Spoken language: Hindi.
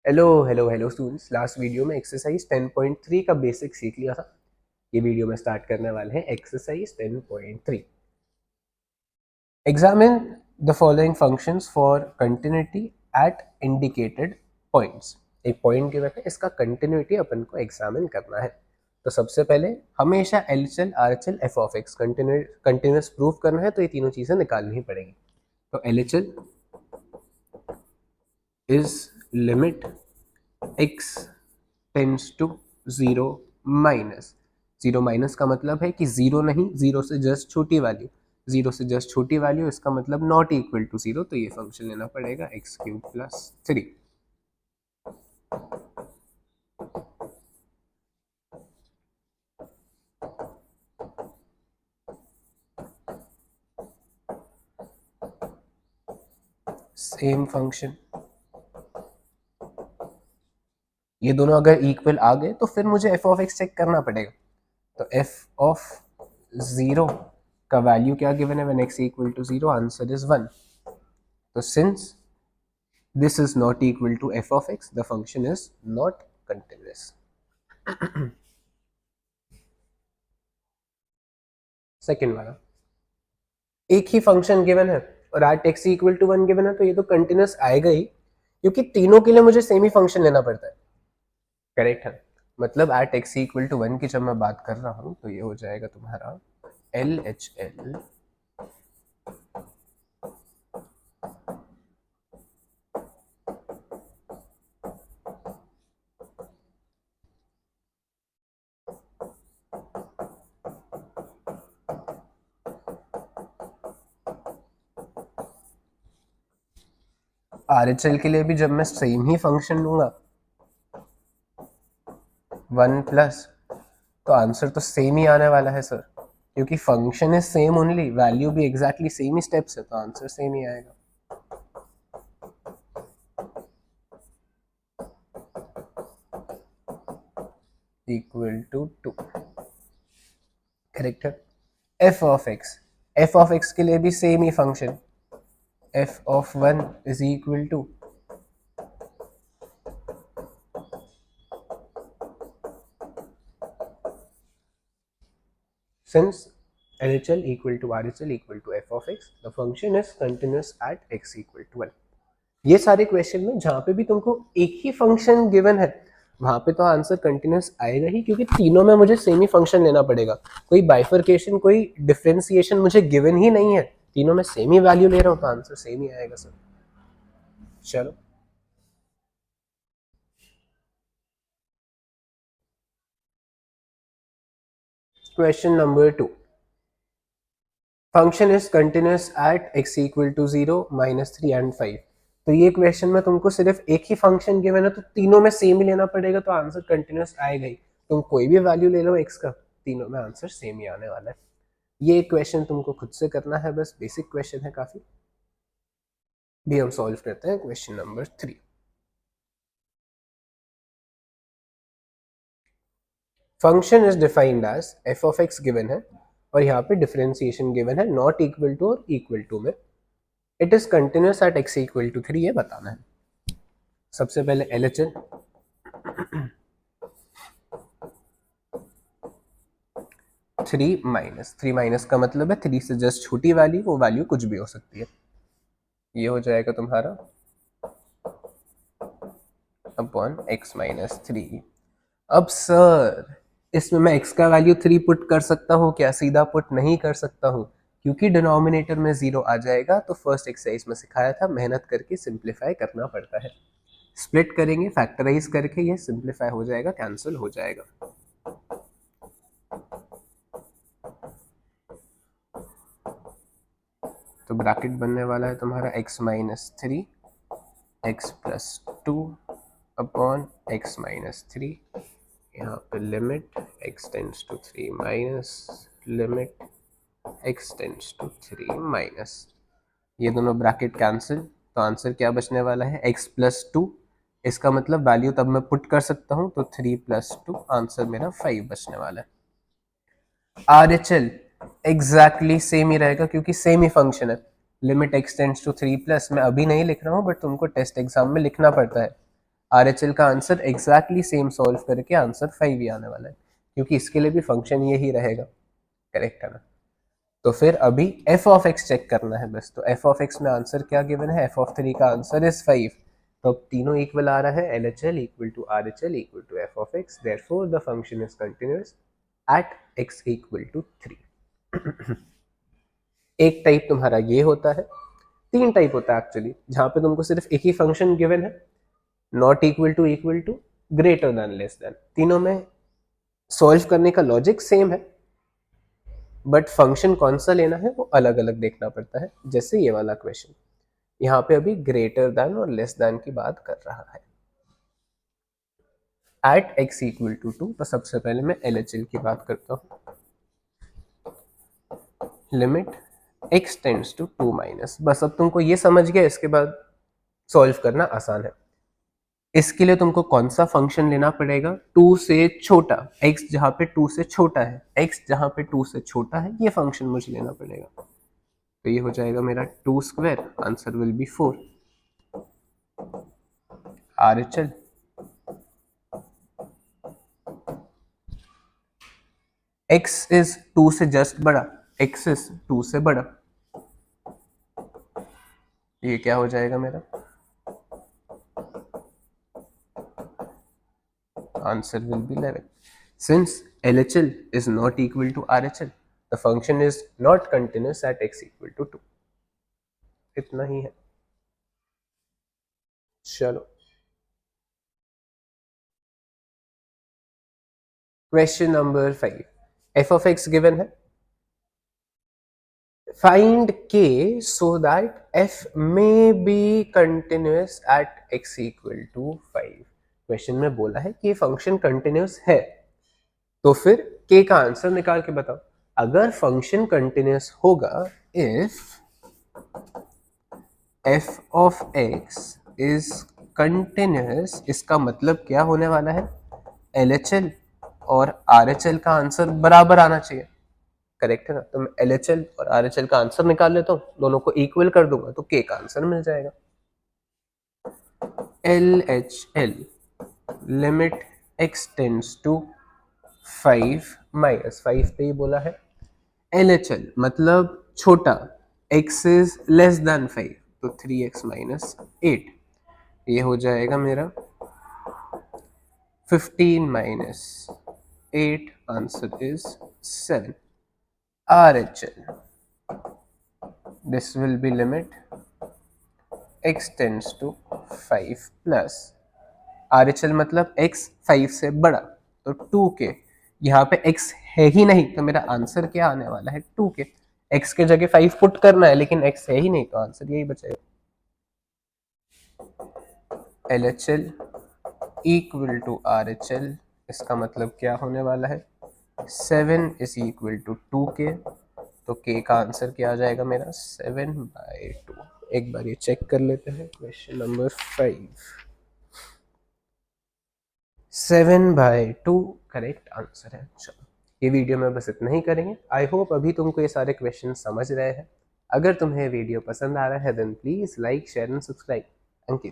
Hello hello hello students, last video में एक्सरसाइज 10.3 का बेसिक सीख लिया था। ये वीडियो में स्टार्ट करने वाले हैं exercise 10.3। Examine the following functions for continuity at indicated points. एक पॉइंट गिवन है, इसका कंटिन्यूटी अपन को एग्जामिन करना है। तो सबसे पहले हमेशा LHL RHL F of x continuous proof करना है, तो ये तीनों चीजें निकालनी ही पड़ेगी। तो LHL is limit x tends to zero minus zero. Minus का मतलब है कि जीरो नहीं, जीरो से जस्ट छोटी वैल्यू, जीरो से जस्ट छोटी वैल्यू, इसका मतलब नॉट इक्वल टू जीरो। तो ये फंक्शन लेना पड़ेगा x cube plus 3। Same function, ये दोनों अगर इक्वल आ गए तो फिर मुझे एफ ऑफ एक्स चेक करना पड़ेगा। तो एफ ऑफ जीरो का वैल्यू क्या गिवन है, when x equal to zero, answer is 1। तो since this is not equal to f of x, the function is not continuous. Second वाला, एक ही फंक्शन गिवन है और at x equal to 1 given है, तो ये तो कंटिन्यूस आएगा ही, क्योंकि तीनों के लिए मुझे सेम ही फंक्शन लेना पड़ता है। करेक्ट है, मतलब एट एक्स इक्वल टू 1 की जब मैं बात कर रहा हूं तो ये हो जाएगा तुम्हारा L H L R H L के लिए भी जब मैं सेम ही फंक्शन लूंगा 1 प्लस, तो आंसर तो सेम ही आने वाला है सर, क्योंकि function is same only, value भी एग्जैक्टली सेम ही स्टेप्स है, तो आंसर सेम ही आएगा। Equal to 2। करेक्ट है। F of x, f of x के लिए भी सेम ही function, f of 1 is equal to since LHL equal to RHL equal to f of x, the function is continuous at x equal to 1। ये सारे क्वेश्चन में जहां पे भी तुमको एक ही फंक्शन गिवन है वहां पे तो आंसर कंटिन्यूस आएगा ही, क्योंकि तीनों में मुझे सेम ही फंक्शन लेना पड़ेगा। कोई बाइफर्केशन, कोई डिफरेंशिएशन मुझे गिवन ही नहीं है, तीनों में सेम ही वैल्यू ले रहा हूं, तो आंसर सेम ही आएगा सर। चलो question number 2, function is continuous at x equal to 0 -3 and 5। तो ये क्वेश्चन में तुमको सिर्फ एक ही फंक्शन गिवन है, तो तीनों में सेम ही लेना पड़ेगा, तो आंसर कंटिन्यूस आएगा ही। तुम कोई भी वैल्यू ले लो x का, तीनों में आंसर सेम ही आने वाला है। ये क्वेश्चन तुमको खुद से करना है, बस बेसिक क्वेश्चन है काफी। भी हम सॉल्व करते हैं question number 3। Function is defined as f of x given है, और यहाँ पे डिफरेंशिएशन गिवन है नॉट इक्वल टू और इक्वल टू में। It is continuous at x equal to 3, ये बताना है। सबसे पहले LHL, 3 माइनस का मतलब है 3 से जस्ट छोटी वैल्यू, वो वैल्यू कुछ भी हो सकती है। ये हो जाएगा तुम्हारा अपॉन x -3। अब सर इसमें मैं x का वैल्यू 3 पुट कर सकता हूँ क्या? सीधा पुट नहीं कर सकता हूँ, क्योंकि डिनोमिनेटर में 0 आ जाएगा। तो फर्स्ट एक्सरसाइज में सिखाया था, मेहनत करके सिंप्लीफाई करना पड़ता है। स्प्लिट करेंगे, फैक्टराइज करके ये सिंप्लीफाई हो जाएगा, कैंसिल हो जाएगा। तो ब्रैकेट बनने वाला है तुम्हारा x -3 x + 2 अपॉन x -3, यहाँ पे limit x tends to 3 minus limit x tends to 3 minus. ये दोनों ब्रैकेट कैंसिल, तो आंसर क्या बचने वाला है x + 2। इसका मतलब वैल्यू तब मैं पुट कर सकता हूँ, तो 3 + 2, आंसर मेरा 5 बचने वाला है। RHL एग्जैक्टली सेम ही रहेगा, क्योंकि सेम ही फंक्शन है। Limit x tends to 3 plus मैं अभी नहीं लिख रहा हूँ, बट तुमको टेस्ट एग्जाम में लिखना पड़ता है। RHL का आंसर एग्जैक्टली सेम सॉल्व करके आंसर 5 ही आने वाला है, क्योंकि इसके लिए भी फंक्शन यही रहेगा, करेक्ट है ना। तो फिर अभी f ऑफ x चेक करना है बस। तो f ऑफ x में आंसर क्या गिवन है, f ऑफ 3 का आंसर इज 5। तो अब तीनों इक्वल आ रहा है, LHL equal to RHL equal to f of x, therefore the function is continuous at x equal to 3। एक टाइप तुम्हारा ये होता है, 3 टाइप होता है एक्चुअली, जहां पे तुमको सिर्फ एक ही फंक्शन गिवन है, not equal to, greater than, less than. तीनों में सॉल्व करने का लॉजिक सेम है, बट फंक्शन कौन सा लेना है वो अलग अलग देखना पड़ता है। जैसे ये वाला क्वेश्चन, यहाँ पे अभी ग्रेटर देन और लेस देन की बात कर रहा है। एट x इक्वल टू 2, तो सबसे पहले मैं LHL की बात करता हूँ। Limit x tends to 2 minus, बस अब तुमको ये समझ गया, इसके बाद सॉल्व करना आसान है। इसके लिए तुमको कौन सा फंक्शन लेना पड़ेगा, 2 से छोटा, x जहाँ पे 2 से छोटा है, x जहाँ पे 2 से छोटा है, ये फंक्शन मुझे लेना पड़ेगा। तो ये हो जाएगा मेरा 2 square, answer will be 4। RHL x is 2 से जस्ट बड़ा, x इज 2 से बड़ा, ये क्या हो जाएगा मेरा, answer will be 11। Since LHL is not equal to RHL, the function is not continuous at x equal to 2। इतना ही है। चलो question number 5, f of x given है, find k so that f may be continuous at x equal to 5। Question में बोला है कि फंक्शन कंटिन्यूस है, तो फिर k का आंसर निकाल के बताओ। अगर फंक्शन कंटिन्यूस होगा if f of x is continuous, इसका मतलब क्या होने वाला है, LHL और RHL का आंसर बराबर आना चाहिए, करेक्ट है ना। तो मैं LHL और RHL का आंसर निकाल लेता हूँ, दोनों को इक्वल कर दूंगा तो k का आंसर मिल जाएगा। LHL limit x tends to 5 minus 5 पे ही बोला है, LHL मतलब छोटा, x इज लेस देन 5, तो 3x माइनस 8, ये हो जाएगा मेरा 15 minus 8, answer is 7। RHL, this will be limit x tends to 5 plus RHL मतलब x 5 से बड़ा, तो 2k, यहाँ पे x है ही नहीं तो मेरा आंसर क्या आने वाला है, 2k। x के जगह 5 पुट करना है, लेकिन x है ही नहीं तो आंसर यही बचेगा। LHL इक्वल टू RHL, इसका मतलब क्या होने वाला है, 7 इज इक्वल टू 2k, तो k का आंसर क्या आ जाएगा मेरा, 7/2। एक बार ये चेक कर लेते हैं, क्वेश्चन नंबर 5, 7/2 करेक्ट आंसर है। चलो ये वीडियो में बस इतना ही करेंगे। आई होप अभी तुमको ये सारे क्वेश्चन समझ रहे हैं। अगर तुम्हें वीडियो पसंद आ रहा है then please like share and subscribe. Thank you.